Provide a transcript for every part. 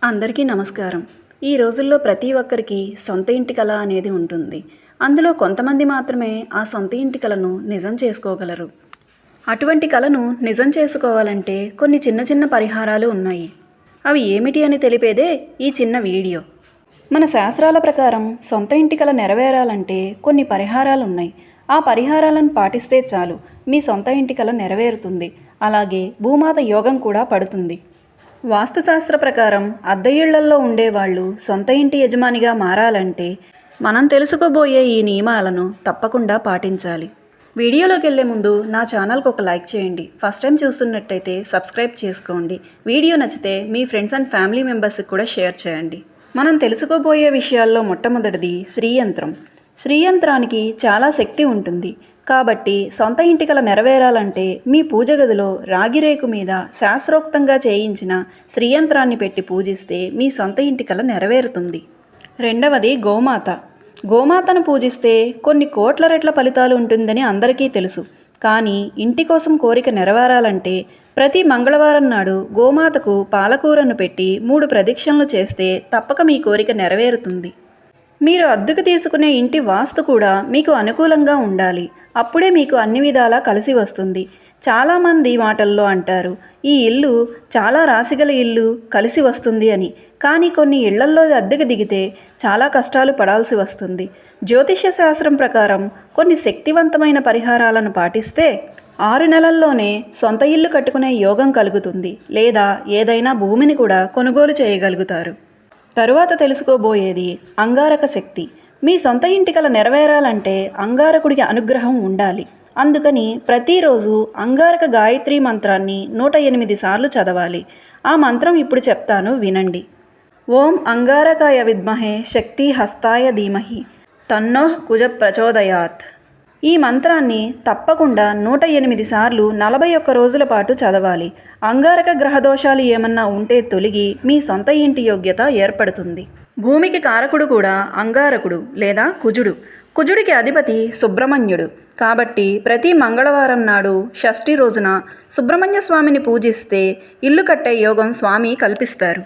అందరికీ నమస్కారం. ఈ రోజుల్లో ప్రతి ఒక్కరికి సొంత ఇంటి కల అనేది ఉంటుంది. అందులో కొంతమంది మాత్రమే ఆ సొంత ఇంటి కలను నిజం చేసుకోగలరు. అటువంటి కలను నిజం చేసుకోవాలంటే కొన్ని చిన్న చిన్న పరిహారాలు ఉన్నాయి. అవి ఏమిటి అని తెలిపేదే ఈ చిన్న వీడియో. మన శాస్త్రాల ప్రకారం సొంత ఇంటి కల నెరవేరాలంటే కొన్ని పరిహారాలు ఉన్నాయి. ఆ పరిహారాలను పాటిస్తే చాలు మీ సొంత ఇంటి కల నెరవేరుతుంది. అలాగే భూమాత యోగం కూడా పడుతుంది. వాస్తుశాస్త్ర ప్రకారం అద్దె ఇళ్లల్లో ఉండేవాళ్ళు సొంత ఇంటి యజమానిగా మారాలంటే మనం తెలుసుకోబోయే ఈ నియమాలను తప్పకుండా పాటించాలి. వీడియోలోకి వెళ్ళే ముందు నా ఛానల్కి ఒక లైక్ చేయండి. ఫస్ట్ టైం చూస్తున్నట్టయితే సబ్స్క్రైబ్ చేసుకోండి. వీడియో నచ్చితే మీ ఫ్రెండ్స్ అండ్ ఫ్యామిలీ మెంబర్స్కి కూడా షేర్ చేయండి. మనం తెలుసుకోబోయే విషయాల్లో మొట్టమొదటిది శ్రీయంత్రం. శ్రీయంత్రానికి చాలా శక్తి ఉంటుంది. కాబట్టి సొంత ఇంటి కల నెరవేరాలంటే మీ పూజ గదిలో రాగిరేకు మీద శాస్త్రోక్తంగా చేయించిన శ్రీయంత్రాన్ని పెట్టి పూజిస్తే మీ సొంత ఇంటి కల నెరవేరుతుంది. రెండవది గోమాత. గోమాతను పూజిస్తే కొన్ని కోట్ల రెట్ల ఫలితాలు ఉంటుందని అందరికీ తెలుసు. కానీ ఇంటి కోసం కోరిక నెరవేరాలంటే ప్రతి మంగళవారం నాడు గోమాతకు పాలకూరను పెట్టి 3 ప్రదక్షిణలు చేస్తే తప్పక మీ కోరిక నెరవేరుతుంది. మీరు అద్దెకు తీసుకునే ఇంటి వాస్తు కూడా మీకు అనుకూలంగా ఉండాలి. అప్పుడే మీకు అన్ని విధాలా కలిసి వస్తుంది. చాలామంది మాటల్లో అంటారు, ఈ ఇల్లు చాలా రాశిగల ఇల్లు, కలిసి వస్తుంది అని. కానీ కొన్ని ఇళ్లల్లో అద్దెకు దిగితే చాలా కష్టాలు పడాల్సి వస్తుంది. జ్యోతిష్య శాస్త్రం ప్రకారం కొన్ని శక్తివంతమైన పరిహారాలను పాటిస్తే 6 నెలల్లోనే సొంత ఇల్లు కట్టుకునే యోగం కలుగుతుంది. లేదా ఏదైనా భూమిని కూడా కొనుగోలు చేయగలుగుతారు. తరువాత తెలుసుకోబోయేది అంగారక శక్తి. మీ సొంత ఇంటి కల నెరవేరాలంటే అంగారకుడికి అనుగ్రహం ఉండాలి. అందుకని ప్రతిరోజు అంగారక గాయత్రి మంత్రాన్ని 108 సార్లు చదవాలి. ఆ మంత్రం ఇప్పుడు చెప్తాను, వినండి. ఓం అంగారకాయ విద్మహే శక్తి హస్తాయ ధీమహి తన్నోః కుజ ప్రచోదయాత్. ఈ మంత్రాన్ని తప్పకుండా 108 సార్లు 41 రోజుల పాటు చదవాలి. అంగారక గ్రహదోషాలు ఏమన్నా ఉంటే తొలగి మీ సొంత ఇంటి యోగ్యత ఏర్పడుతుంది. భూమికి కారకుడు కూడా అంగారకుడు లేదా కుజుడు. కుజుడికి అధిపతి సుబ్రహ్మణ్యుడు. కాబట్టి ప్రతి మంగళవారం నాడు షష్ఠి రోజున సుబ్రహ్మణ్య స్వామిని పూజిస్తే ఇల్లు కట్టే యోగం స్వామి కల్పిస్తారు.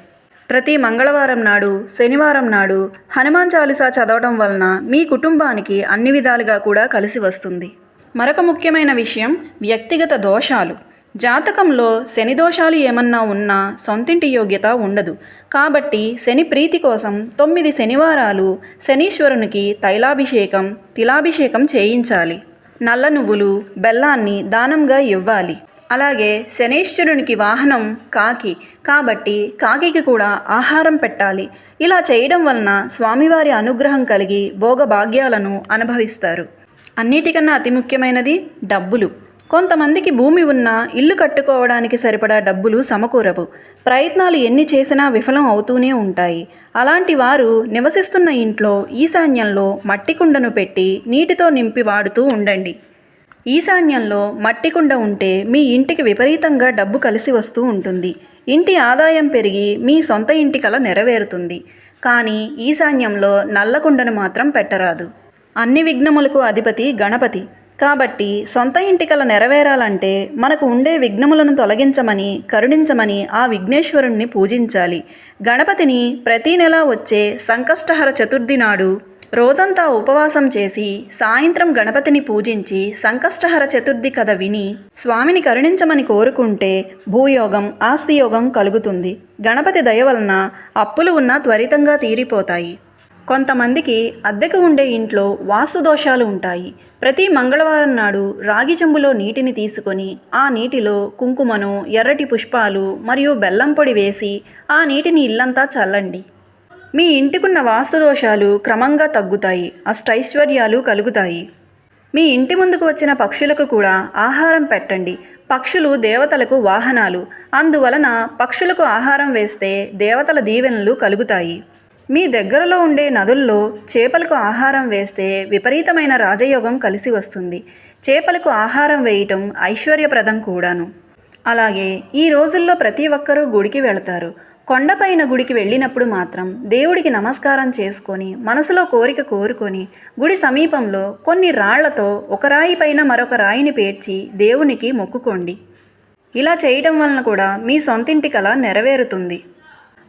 ప్రతి మంగళవారం నాడు, శనివారం నాడు హనుమాన్ చాలీసా చదవడం వలన మీ కుటుంబానికి అన్ని విధాలుగా కూడా కలిసి వస్తుంది. మరొక ముఖ్యమైన విషయం వ్యక్తిగత దోషాలు. జాతకంలో శని దోషాలు ఏమన్నా ఉన్నా సొంతింటి యోగ్యత ఉండదు. కాబట్టి శని ప్రీతి కోసం 9 శనివారాలు శనీశ్వరునికి తైలాభిషేకం, తిలాభిషేకం చేయించాలి. నల్ల నువ్వులు, బెల్లాన్ని దానంగా ఇవ్వాలి. అలాగే శనీశ్వరునికి వాహనం కాకి, కాబట్టి కాకికి కూడా ఆహారం పెట్టాలి. ఇలా చేయడం వలన స్వామివారి అనుగ్రహం కలిగి భోగభాగ్యాలను అనుభవిస్తారు. అన్నిటికన్నా అతి ముఖ్యమైనది డబ్బులు. కొంతమందికి భూమి ఉన్నా ఇల్లు కట్టుకోవడానికి సరిపడా డబ్బులు సమకూరవు. ప్రయత్నాలు ఎన్ని చేసినా విఫలం అవుతూనే ఉంటాయి. అలాంటి వారు నివసిస్తున్న ఇంట్లో ఈశాన్యంలో మట్టి కుండను పెట్టి నీటితో నింపి వాడుతూ ఉండండి. ఈశాన్యంలో మట్టి కుండ ఉంటే మీ ఇంటికి విపరీతంగా డబ్బు కలిసి వస్తూ ఉంటుంది. ఇంటి ఆదాయం పెరిగి మీ సొంత ఇంటి కల నెరవేరుతుంది. కానీ ఈశాన్యంలో నల్ల కుండను మాత్రం పెట్టరాదు. అన్ని విఘ్నములకు అధిపతి గణపతి. కాబట్టి సొంత ఇంటి కల నెరవేరాలంటే మనకు ఉండే విఘ్నములను తొలగించమని, కరుణించమని ఆ విఘ్నేశ్వరుణ్ణి పూజించాలి. గణపతిని ప్రతీ నెల వచ్చే సంకష్టహర చతుర్థి నాడు రోజంతా ఉపవాసం చేసి సాయంత్రం గణపతిని పూజించి సంకష్టహర చతుర్థి కథ విని స్వామిని కరుణించమని కోరుకుంటే భూయోగం, ఆస్తియోగం కలుగుతుంది. గణపతి దయ వలన అప్పులు ఉన్నా త్వరితంగా తీరిపోతాయి. కొంతమందికి అద్దెకు ఉండే ఇంట్లో వాస్తు దోషాలు ఉంటాయి. ప్రతి మంగళవారం నాడు రాగి చెంబులో నీటిని తీసుకొని ఆ నీటిలో కుంకుమను, ఎర్రటి పుష్పాలు మరియు బెల్లం పొడి వేసి ఆ నీటిని ఇల్లంతా చల్లండి. మీ ఇంటికున్న వాస్తు దోషాలు క్రమంగా తగ్గుతాయి. అష్టైశ్వర్యాలు కలుగుతాయి. మీ ఇంటి ముందుకు వచ్చిన పక్షులకు కూడా ఆహారం పెట్టండి. పక్షులు దేవతలకు వాహనాలు. అందువలన పక్షులకు ఆహారం వేస్తే దేవతల దీవెనలు కలుగుతాయి. మీ దగ్గరలో ఉండే నదుల్లో చేపలకు ఆహారం వేస్తే విపరీతమైన రాజయోగం కలిసి వస్తుంది. చేపలకు ఆహారం వేయటం ఐశ్వర్యప్రదం కూడాను. అలాగే ఈ రోజుల్లో ప్రతి ఒక్కరూ గుడికి వెళతారు. కొండపైన గుడికి వెళ్ళినప్పుడు మాత్రం దేవుడికి నమస్కారం చేసుకొని మనసులో కోరిక కోరుకొని గుడి సమీపంలో కొన్ని రాళ్లతో ఒక రాయి పైన మరొక రాయిని పేర్చి దేవునికి మొక్కుకోండి. ఇలా చేయటం వలన కూడా మీ సొంతింటి కల నెరవేరుతుంది.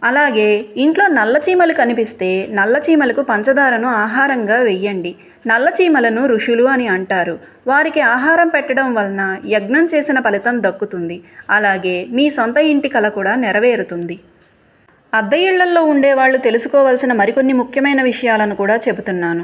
అలాగే ఇంట్లో నల్ల చీమలు కనిపిస్తే నల్ల చీమలకు పంచదారను ఆహారంగా వెయ్యండి. నల్ల చీమలను ఋషులు అని అంటారు. వారికి ఆహారం పెట్టడం వలన యజ్ఞం చేసిన ఫలితం దక్కుతుంది. అలాగే మీ సొంత ఇంటి కల కూడా నెరవేరుతుంది. అద్దె ఇళ్లల్లో ఉండేవాళ్ళు తెలుసుకోవాల్సిన మరికొన్ని ముఖ్యమైన విషయాలను కూడా చెబుతున్నాను.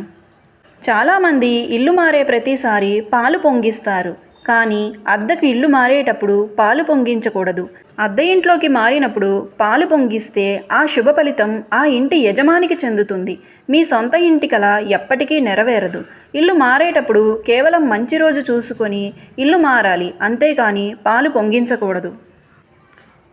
చాలామంది ఇల్లు మారే ప్రతిసారి పాలు పొంగిస్తారు. కానీ అద్దెకు ఇల్లు మారేటప్పుడు పాలు పొంగించకూడదు. అద్దె ఇంట్లోకి మారినప్పుడు పాలు పొంగిస్తే ఆ శుభ ఫలితం ఆ ఇంటి యజమానికి చెందుతుంది. మీ సొంత ఇంటి కల ఎప్పటికీ నెరవేరదు. ఇల్లు మారేటప్పుడు కేవలం మంచి రోజు చూసుకొని ఇల్లు మారాలి, అంతేకాని పాలు పొంగించకూడదు.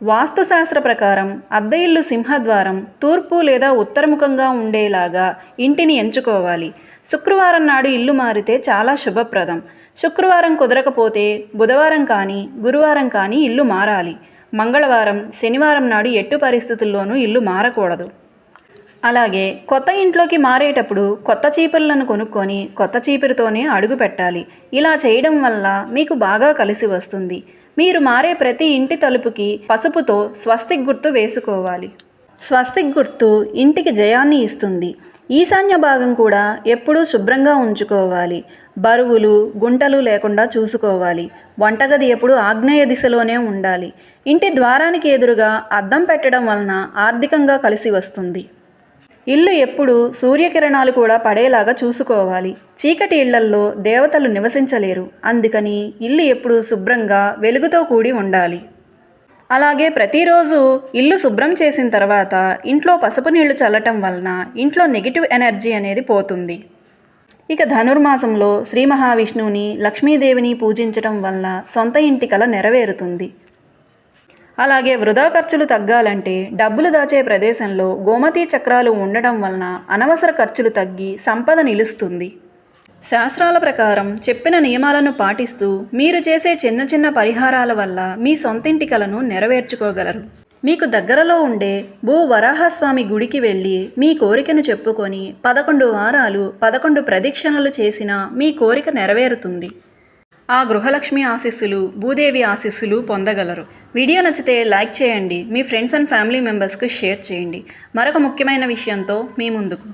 వాస్తుశాస్త్ర ప్రకారం అద్దె ఇల్లు సింహద్వారం తూర్పు లేదా ఉత్తరముఖంగా ఉండేలాగా ఇంటిని ఎంచుకోవాలి. శుక్రవారం నాడు ఇల్లు మారితే చాలా శుభప్రదం. శుక్రవారం కుదరకపోతే బుధవారం కానీ గురువారం కానీ ఇల్లు మారాలి. మంగళవారం శనివారం నాడు ఎట్టి పరిస్థితుల్లోనూ ఇల్లు మారకూడదు. అలాగే కొత్త ఇంట్లోకి మారేటప్పుడు కొత్త చీపుర్లను కొనుక్కొని కొత్త చీపురుతోనే అడుగు పెట్టాలి. ఇలా చేయడం వల్ల మీకు బాగా కలిసి వస్తుంది. మీరు మారే ప్రతి ఇంటి తలుపుకి పసుపుతో స్వస్తిక్ గుర్తు వేసుకోవాలి. స్వస్తిక్ గుర్తు ఇంటికి జయాన్ని ఇస్తుంది. ఈశాన్య భాగం కూడా ఎప్పుడూ శుభ్రంగా ఉంచుకోవాలి. బరువులు గుంటలు లేకుండా చూసుకోవాలి. వంటగది ఎప్పుడు ఆగ్నేయ దిశలోనే ఉండాలి. ఇంటి ద్వారానికి ఎదురుగా అద్దం పెట్టడం వలన ఆర్థికంగా కలిసి వస్తుంది. ఇల్లు ఎప్పుడు సూర్యకిరణాలు కూడా పడేలాగా చూసుకోవాలి. చీకటి ఇళ్లల్లో దేవతలు నివసించలేరు. అందుకని ఇల్లు ఎప్పుడు శుభ్రంగా వెలుగుతో కూడి ఉండాలి. అలాగే ప్రతిరోజు ఇల్లు శుభ్రం చేసిన తర్వాత ఇంట్లో పసుపు నీళ్లు చల్లటం వలన ఇంట్లో నెగిటివ్ ఎనర్జీ అనేది పోతుంది. ఇక ధనుర్మాసంలో శ్రీ మహావిష్ణువుని లక్ష్మీదేవిని పూజించటం వల్ల సొంత ఇంటి కల నెరవేరుతుంది. అలాగే వృధా ఖర్చులు తగ్గాలంటే డబ్బులు దాచే ప్రదేశంలో గోమతీ చక్రాలు ఉండటం వలన అనవసర ఖర్చులు తగ్గి సంపద నిలుస్తుంది. శాస్త్రాల ప్రకారం చెప్పిన నియమాలను పాటిస్తూ మీరు చేసే చిన్న చిన్న పరిహారాల వల్ల మీ సొంతింటి కలను నెరవేర్చుకోగలరు. మీకు దగ్గరలో ఉండే భూవరాహస్వామి గుడికి వెళ్ళి మీ కోరికను చెప్పుకొని 11 వారాలు 11 ప్రదక్షిణలు చేసినా మీ కోరిక నెరవేరుతుంది. ఆ గృహలక్ష్మి ఆశీస్సులు, భూదేవి ఆశీస్సులు పొందగలరు. వీడియో నచ్చితే లైక్ చేయండి. మీ ఫ్రెండ్స్ అండ్ ఫ్యామిలీ మెంబర్స్కి షేర్ చేయండి. మరొక ముఖ్యమైన విషయంతో మీ ముందుకు